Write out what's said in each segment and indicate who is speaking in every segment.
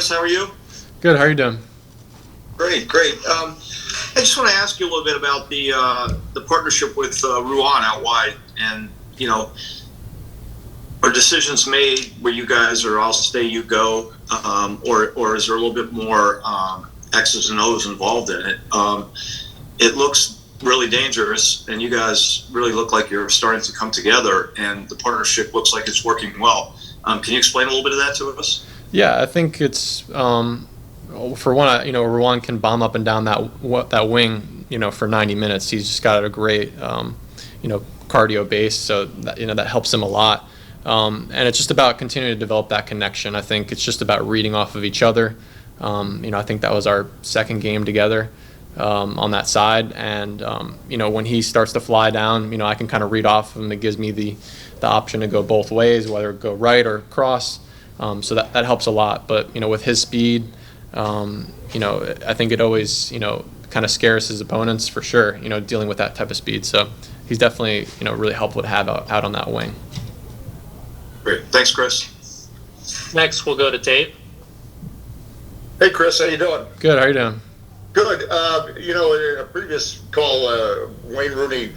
Speaker 1: Chris. How are you?
Speaker 2: Good. How are you doing?
Speaker 1: Great, great. I just want to ask you a little bit about the partnership with Ruan out wide, and are decisions made where you guys are "I'll stay, you go," or is there a little bit more X's and O's involved in it? It looks really dangerous, and you guys really look like you're starting to come together, and the partnership looks like it's working well. Can you explain a little bit of that to us?
Speaker 2: Yeah, I think it's for one, Ruan can bomb up and down that wing, for 90 minutes. He's just got a great, cardio base, so that helps him a lot. And it's just about continuing to develop that connection. I think it's just about reading off of each other. I think that was our second game together on that side, and when he starts to fly down, I can kind of read off of him. It gives me the option to go both ways, whether it go right or cross. So that helps a lot. But with his speed, I think it always kind of scares his opponents for sure. Dealing with that type of speed. So he's definitely really helpful to have out on that wing.
Speaker 1: Great, thanks, Chris.
Speaker 3: Next, we'll go to Dave.
Speaker 4: Hey, Chris, how you doing?
Speaker 2: Good. How you doing?
Speaker 4: Good. In a previous call, Wayne Rooney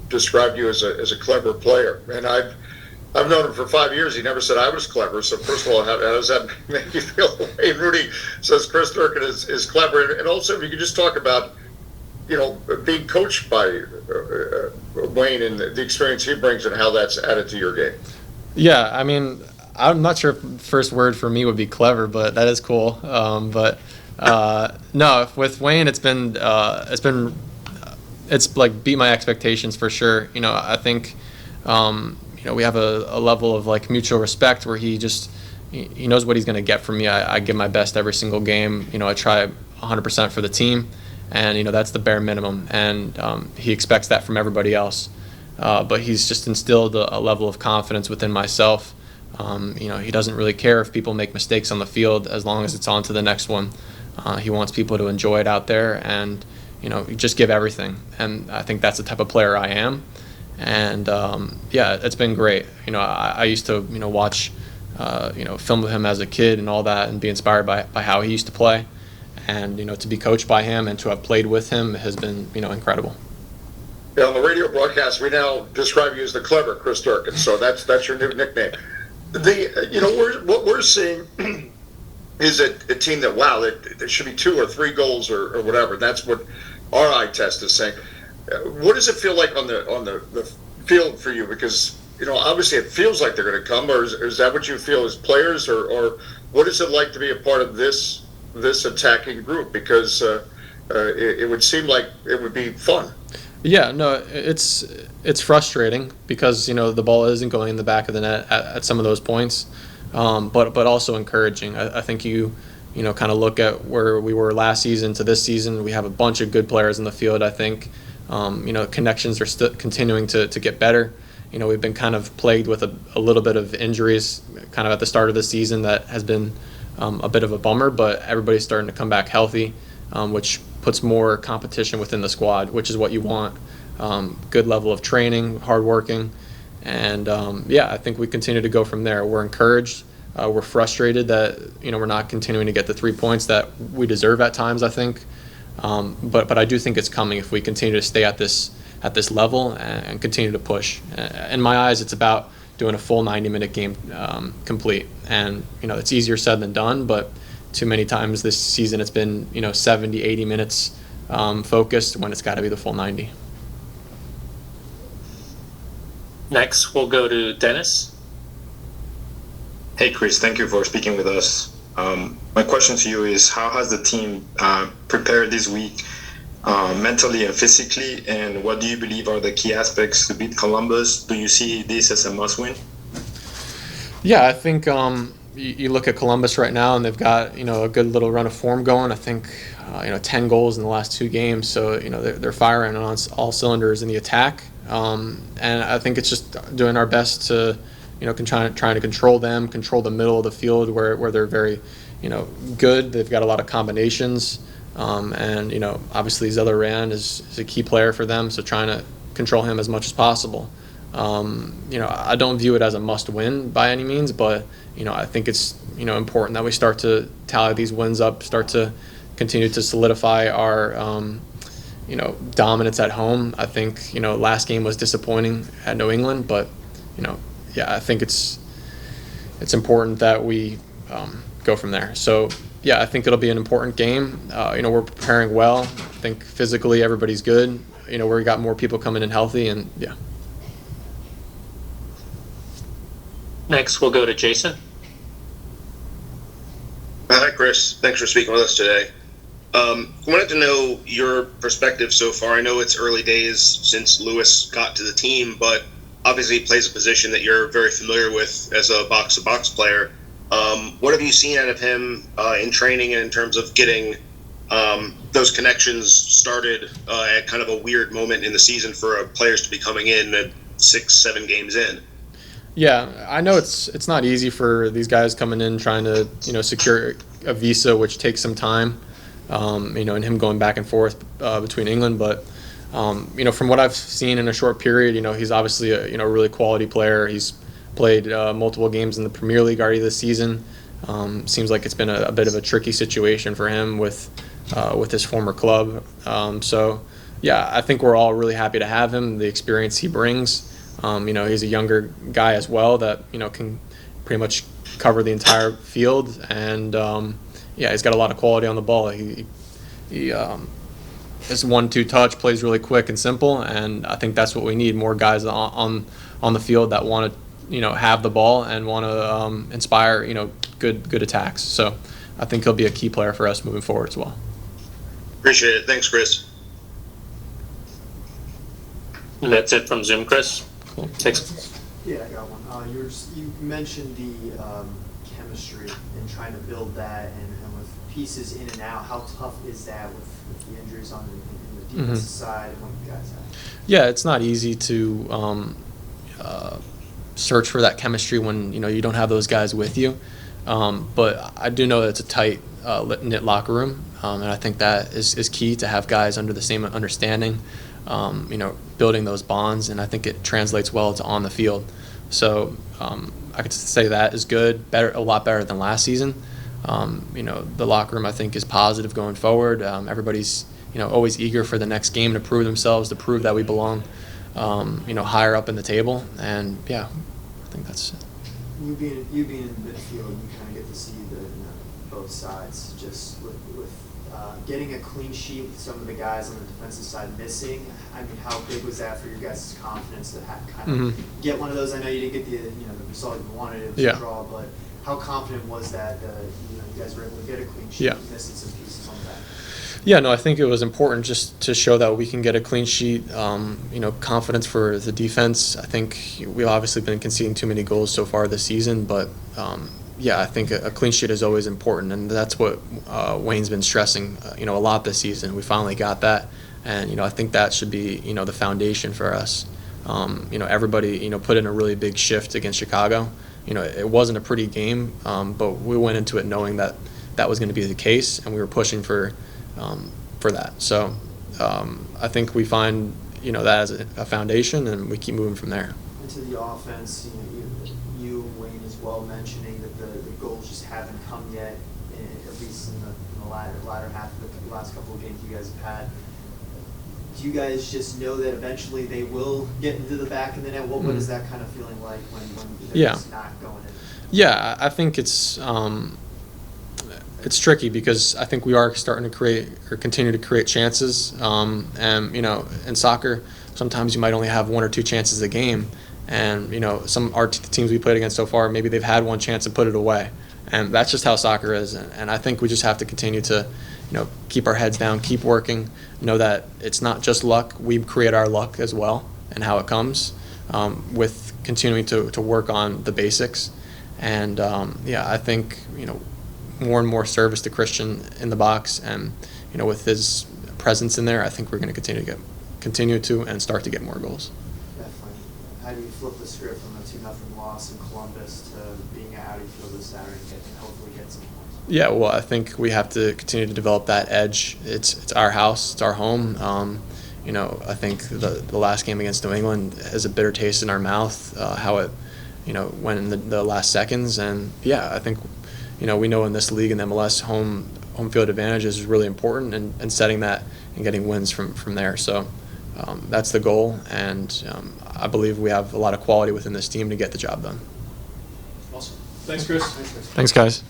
Speaker 4: described you as a clever player, and I've known him for 5 years. He never said I was clever. So first of all, how does that make you feel? Wayne Rooney says Chris Durkin is clever, and also if you could just talk about being coached by Wayne and the experience he brings and how that's added to your game.
Speaker 2: Yeah, I mean, I'm not sure if the first word for me would be clever, but that is cool. No, with Wayne, it's like beat my expectations for sure. I think we have a level of like mutual respect where he knows what he's going to get from me. I give my best every single game. I try 100% for the team, and that's the bare minimum. And he expects that from everybody else. But he's just instilled a level of confidence within myself. He doesn't really care if people make mistakes on the field as long as it's on to the next one. He wants people to enjoy it out there, and you just give everything. And I think that's the type of player I am. And it's been great. I used to watch film of him as a kid and all that, and be inspired by how he used to play. And to be coached by him and to have played with him has been incredible.
Speaker 4: Yeah, on the radio broadcast, we now describe you as the clever Chris Durkin. So that's your new nickname. What we're seeing is a team that there should be 2 or 3 goals or whatever. That's what our eye test is saying. What does it feel like on the field for you? Because obviously it feels like they're going to come, or is that what you feel as players, or what is it like to be a part of this attacking group? Because it would seem like it would be fun.
Speaker 2: Yeah, no, it's frustrating because the ball isn't going in the back of the net at some of those points, but also encouraging. I think you kind of look at where we were last season to this season. We have a bunch of good players in the field. I think connections are still continuing to get better. We've been kind of plagued with a little bit of injuries kind of at the start of the season that has been a bit of a bummer, but everybody's starting to come back healthy, which puts more competition within the squad, which is what you want. Good level of training, hard working, and I think we continue to go from there. We're encouraged. We're frustrated that we're not continuing to get the 3 points that we deserve at times, I think, but I do think it's coming if we continue to stay at this level and continue to push. In my eyes, it's about doing a full 90-minute game complete, and it's easier said than done, but too many times this season it's been 70, 80 minutes focused when it's got to be the full 90.
Speaker 3: Next, we'll go to Dennis.
Speaker 5: Hey, Chris, thank you for speaking with us. My question to you is, how has the team prepared this week mentally and physically, and what do you believe are the key aspects to beat Columbus? Do you see this as a must-win?
Speaker 2: Yeah, I think you look at Columbus right now, and they've got a good little run of form going. I think 10 goals in the last 2 games, so they're firing on all cylinders in the attack. And I think it's just doing our best to trying to control them, control the middle of the field where they're very good. They've got a lot of combinations, and obviously Zelleran is a key player for them, so trying to control him as much as possible. I don't view it as a must-win by any means, but I think it's important that we start to tally these wins up, start to continue to solidify our dominance at home. I think last game was disappointing at New England, but I think it's important that we go from there. So yeah, I think it'll be an important game. We're preparing well. I think physically everybody's good. We got more people coming in healthy, and yeah.
Speaker 3: Next, we'll go to Jason.
Speaker 6: Hi, Chris. Thanks for speaking with us today. Wanted to know your perspective so far. I know it's early days since Lewis got to the team, but obviously he plays a position that you're very familiar with as a box-to-box player. What have you seen out of him in training and in terms of getting those connections started at kind of a weird moment in the season for players to be coming in at 6-7 games in?
Speaker 2: Yeah, I know it's not easy for these guys coming in trying to secure a visa, which takes some time. And him going back and forth between England, but from what I've seen in a short period, he's obviously a really quality player. He's played multiple games in the Premier League already this season. Seems like it's been a bit of a tricky situation for him with his former club. So yeah, I think we're all really happy to have him. The experience he brings. He's a younger guy as well that can pretty much cover the entire field, and he's got a lot of quality on the ball. He his 1-2 touch, plays really quick and simple, and I think that's what we need, more guys on the field that want to have the ball and want to inspire good attacks. So I think he'll be a key player for us moving forward as well.
Speaker 6: Appreciate it. Thanks, Chris.
Speaker 3: And that's it from Zoom, Chris.
Speaker 2: Cool.
Speaker 3: Thanks.
Speaker 7: Yeah, I got one. You mentioned the chemistry and trying to build that, and with pieces in and out. How tough is that with the injuries on the defensive side and what you guys have?
Speaker 2: Yeah, it's not easy to search for that chemistry when you don't have those guys with you. But I do know that it's a tight knit locker room, and I think that is key to have guys under the same understanding. Building those bonds, and I think it translates well to on the field. So I could say that is good, a lot better than last season. The locker room I think is positive going forward. Everybody's always eager for the next game to prove themselves, to prove that we belong higher up in the table, and yeah, I think that's it.
Speaker 7: You being in the midfield, you kind of get to see both sides. Just with getting a clean sheet with some of the guys on the defensive side missing. I mean, how big was that for your guys' confidence to kind of get one of those? I know you didn't get the result you wanted, it was a draw, but how confident was that you guys were able to get a clean sheet, missing some pieces on that?
Speaker 2: Yeah, no, I think it was important just to show that we can get a clean sheet. Confidence for the defense. I think we've obviously been conceding too many goals so far this season, but I think a clean sheet is always important, and that's what Wayne's been stressing, a lot this season. We finally got that, and I think that should be, the foundation for us. Everybody, put in a really big shift against Chicago. It wasn't a pretty game, but we went into it knowing that that was going to be the case, and we were pushing for that. So I think we find, that as a foundation, and we keep moving from there.
Speaker 7: Into the offense, you and Wayne as well mentioning that the goals just haven't come yet, at least in the latter half of the last couple of games you guys have had. Do you guys just know that eventually they will get into the back of the net? What is that kind of feeling like when they're just not going in?
Speaker 2: Yeah, I think it's tricky because I think we are starting to create or continue to create chances. And in soccer, sometimes you might only have 1 or 2 chances a game. And some teams we played against so far, maybe they've had one chance and put it away, and that's just how soccer is. And I think we just have to continue to, keep our heads down, keep working. Know that it's not just luck; we create our luck as well, and how it comes with continuing to work on the basics. And I think more and more service to Christian in the box, and with his presence in there, I think we're going to continue to and start to get more goals.
Speaker 7: How do you flip the script from a 2-0 loss in Columbus to being at Audi Field this Saturday and hopefully get some points? Yeah,
Speaker 2: well, I think we have to continue to develop that edge. It's our house, it's our home. I think the last game against New England has a bitter taste in our mouth. How it, went in the last seconds, and I think we know in this league in MLS, home field advantage is really important, and setting that and getting wins from there. So that's the goal, and I believe we have a lot of quality within this team to get the job done.
Speaker 8: Awesome. Thanks, Chris.
Speaker 2: Thanks, guys.